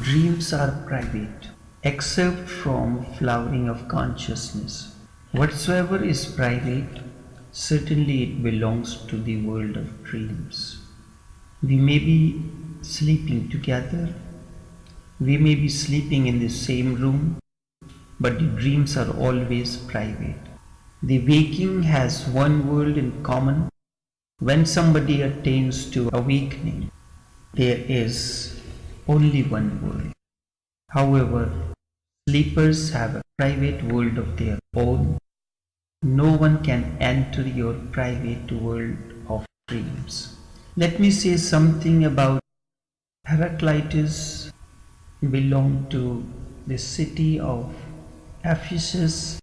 Dreams are private, except from flowering of consciousness. Whatsoever is private, certainly it belongs to the world of dreams. We may be sleeping together, we may be sleeping in the same room, but the dreams are always private. The waking has one world in common. When somebody attains to awakening, there is only one world. However, sleepers have a private world of their own. No one can enter your private world of dreams. Let me say something about Heraclitus. Belonged to the city of Ephesus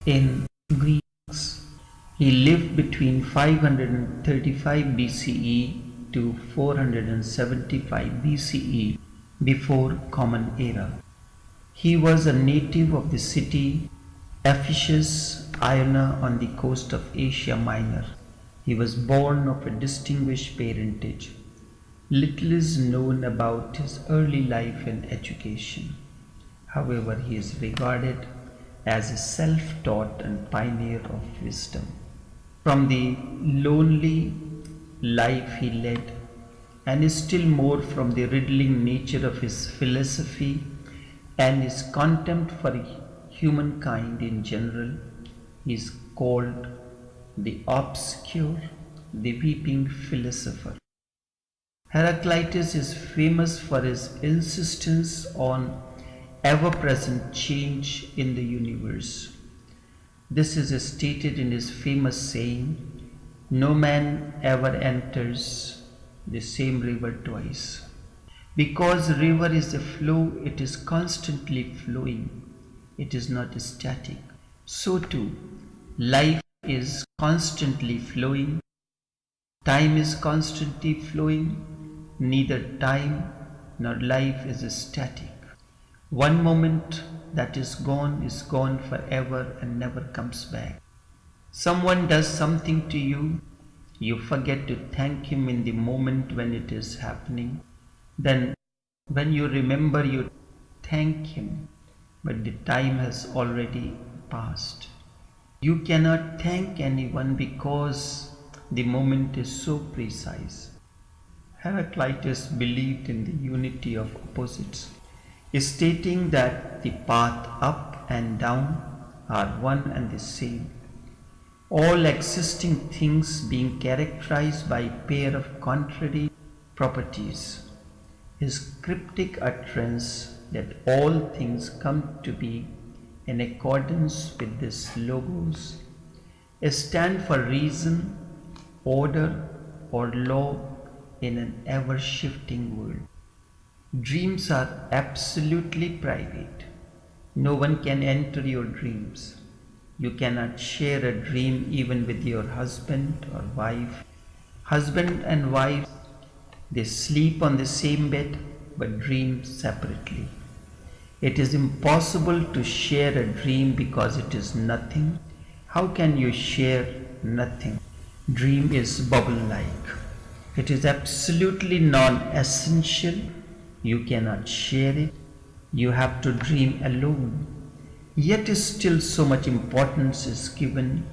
in Greece. He lived between 535 BCE to 475 BCE, before Common Era. He was a native of the city Ephesus, Ionia, on the coast of Asia Minor. He was born of a distinguished parentage. Little is known about his early life and education. However, he is regarded as a self-taught and pioneer of wisdom. From the lonely life he led, and still more from the riddling nature of his philosophy and his contempt for humankind in general, he is called the obscure, the weeping philosopher. Heraclitus is famous for his insistence on ever-present change in the universe. This is stated in his famous saying, "No man ever enters the same river twice." Because river is a flow, it is constantly flowing. It is not static. So too, life is constantly flowing. Time is constantly flowing. Neither time nor life is static. One moment that is gone forever and never comes back. Someone does something to you, you forget to thank him in the moment when it is happening. Then when you remember, you thank him, but the time has already passed. You cannot thank anyone because the moment is so precise. Heraclitus believed in the unity of opposites, stating that the path up and down are one and the same, all existing things being characterized by a pair of contrary properties. His cryptic utterance that all things come to be in accordance with this logos stand for reason, order, or law in an ever-shifting world. Dreams are absolutely private. No one can enter your dreams. You cannot share a dream even with your husband or wife. Husband and wife, they sleep on the same bed but dream separately. It is impossible to share a dream because it is nothing. How can you share nothing? Dream is bubble-like. It is absolutely non-essential. You cannot share it. You have to dream alone. Yet still so much importance is given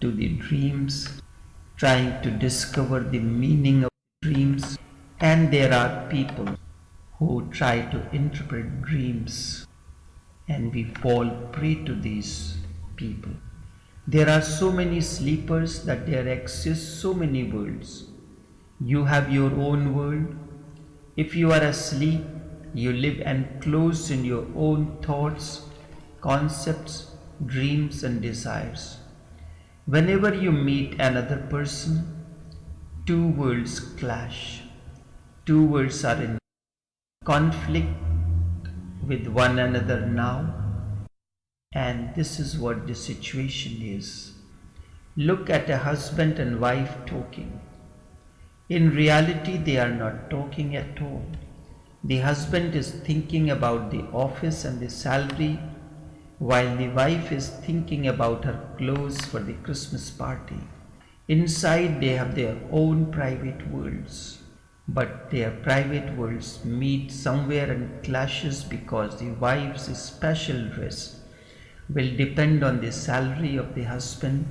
to the dreams, trying to discover the meaning of dreams. And there are people who try to interpret dreams, and we fall prey to these people. There are so many sleepers that there exist so many worlds. You have your own world. If you are asleep, you live enclosed in your own thoughts, concepts, dreams, and desires. Whenever you meet another person, two worlds clash. Two worlds are in conflict with one another now, and this is what the situation is. Look at a husband and wife talking. In reality, they are not talking at all. The husband is thinking about the office and the salary, while the wife is thinking about her clothes for the Christmas party. Inside, they have their own private worlds. but their private worlds meet somewhere and clashes because the wife's special dress will depend on the salary of the husband,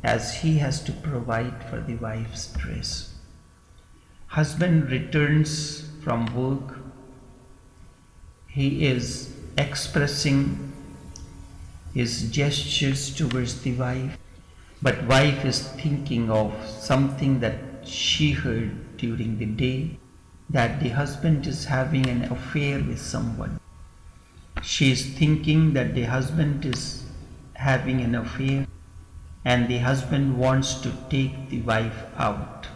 as he has to provide for the wife's dress. Husband returns from work. He is expressing his gestures towards the wife, but wife is thinking of something that she heard during the day, that the husband is having an affair with someone. She is thinking that the husband is having an affair and the husband wants to take the wife out.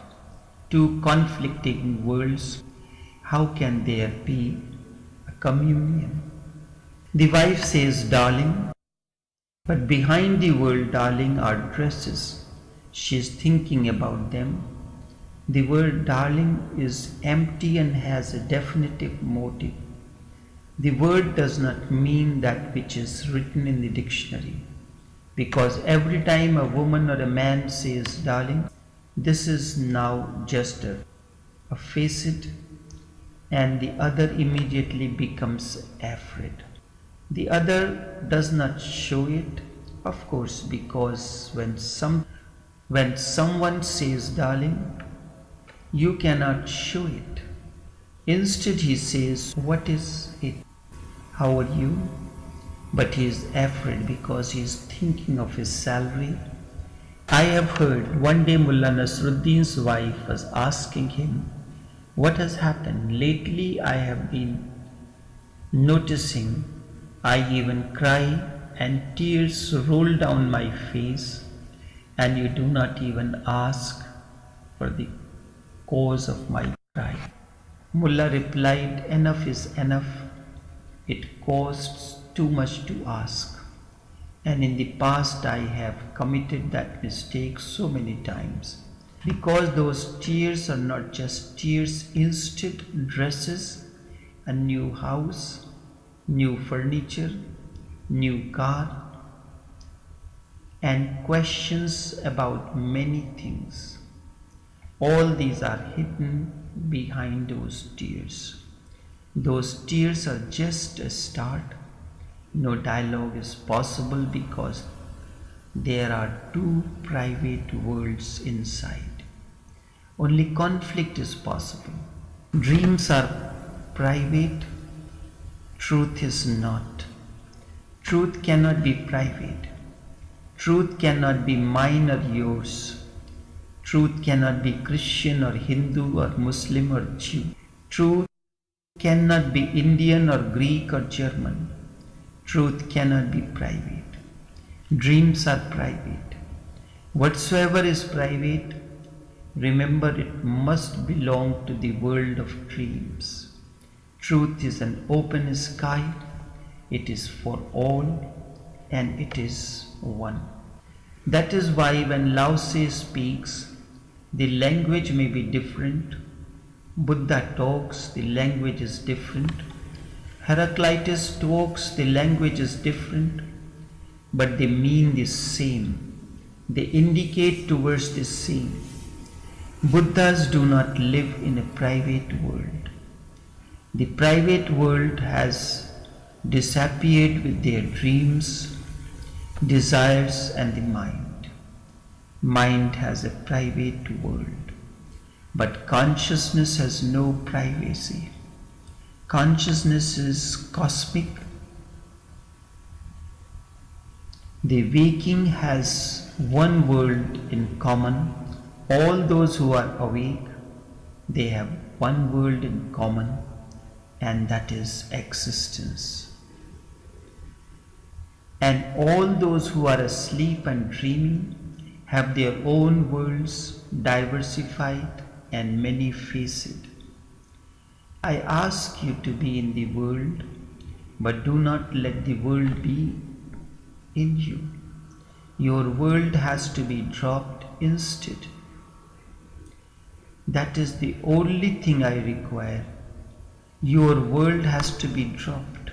Two conflicting worlds, how can there be a communion? The wife says, darling, but behind the word darling are dresses. She is thinking about them. The word darling is empty and has a definitive motive. The word does not mean that which is written in the dictionary, because every time a woman or a man says darling, this is now just a facet, and the other immediately becomes afraid. The other does not show it, of course, because when someone says darling, you cannot show it. Instead he says, what is it? How are you? But he is afraid because he is thinking of his salary. I have heard one day Mullah Nasruddin's wife was asking him, what has happened? Lately I have been noticing I even cry and tears roll down my face, and you do not even ask for the cause of my cry. Mullah replied, enough is enough. It costs too much to ask. And in the past I have committed that mistake so many times. Because those tears are not just tears, instead dresses, a new house, new furniture, new car, and questions about many things. All these are hidden behind those tears. Those tears are just a start. No dialogue is possible because there are two private worlds inside. Only conflict is possible. Dreams are private, truth is not. Truth cannot be private. Truth cannot be mine or yours. Truth cannot be Christian or Hindu or Muslim or Jew. Truth cannot be Indian or Greek or German. Truth cannot be private. Dreams are private. Whatsoever is private, remember it must belong to the world of dreams. Truth is an open sky. It is for all and it is one. That is why when Lao Tse speaks, the language may be different. Buddha talks, the language is different. Heraclitus talks, the language is different, but they mean the same. They indicate towards the same. Buddhas do not live in a private world. The private world has disappeared with their dreams, desires, and the mind. Mind has a private world, but consciousness has no privacy. Consciousness is cosmic. The waking has one world in common. All those who are awake, they have one world in common, and that is existence. And all those who are asleep and dreaming have their own worlds, diversified and many-faceted. I ask you to be in the world, but do not let the world be in you. Your world has to be dropped instead. That is the only thing I require. Your world has to be dropped.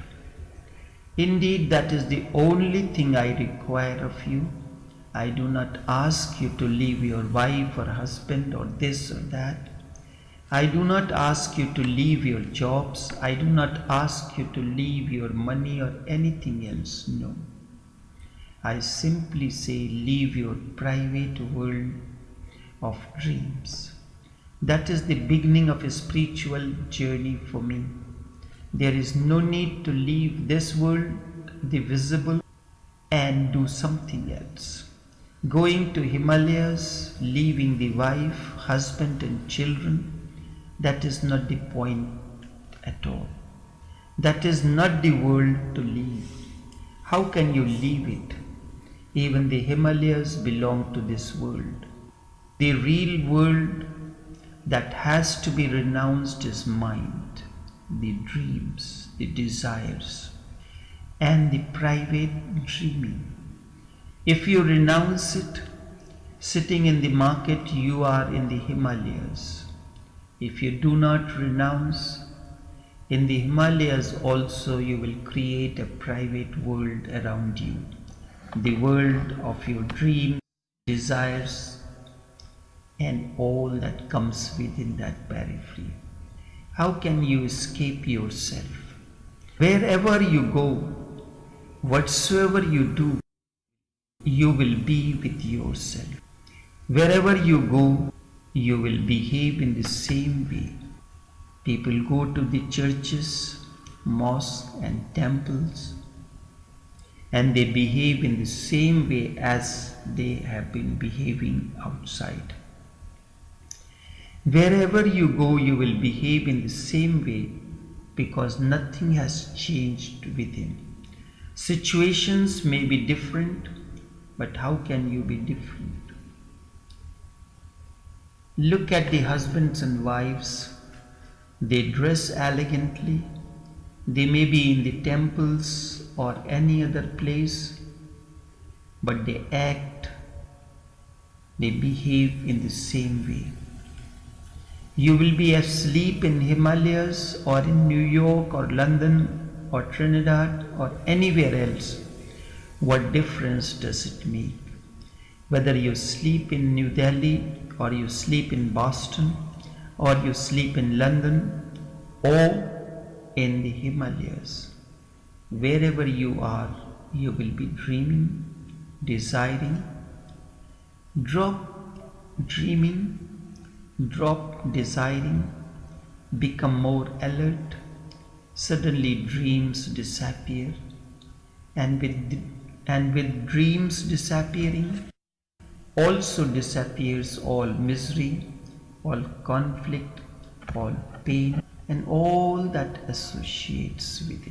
Indeed, that is the only thing I require of you. I do not ask you to leave your wife or husband or this or that. I do not ask you to leave your jobs. I do not ask you to leave your money or anything else. No. I simply say leave your private world of dreams. That is the beginning of a spiritual journey for me. There is no need to leave this world, the visible, and do something else. Going to Himalayas, leaving the wife, husband, and children, that is not the point at all. That is not the world to leave. How can you leave it? Even the Himalayas belong to this world. The real world that has to be renounced is mind, the dreams, the desires, and the private dreaming. If you renounce it, sitting in the market, you are in the Himalayas. If you do not renounce, in the Himalayas also you will create a private world around you, the world of your dreams, desires, and all that comes within that periphery. How can you escape yourself? Wherever you go, whatsoever you do, you will be with yourself. Wherever you go, you will behave in the same way. People go to the churches, mosques, and temples, and they behave in the same way as they have been behaving outside. Wherever you go, you will behave in the same way because nothing has changed within. Situations may be different, but how can you be different? Look at the husbands and wives. They dress elegantly. They may be in the temples or any other place, but they act, they behave in the same way. You will be asleep in Himalayas or in New York or London or Trinidad or anywhere else. What difference does it make? Whether you sleep in New Delhi or you sleep in Boston or you sleep in London or in the Himalayas, wherever you are, you will be dreaming, desiring. Drop dreaming, drop desiring, become more alert. Suddenly dreams disappear, and with dreams disappearing, also disappears all misery, all conflict, all pain, and all that associates with it.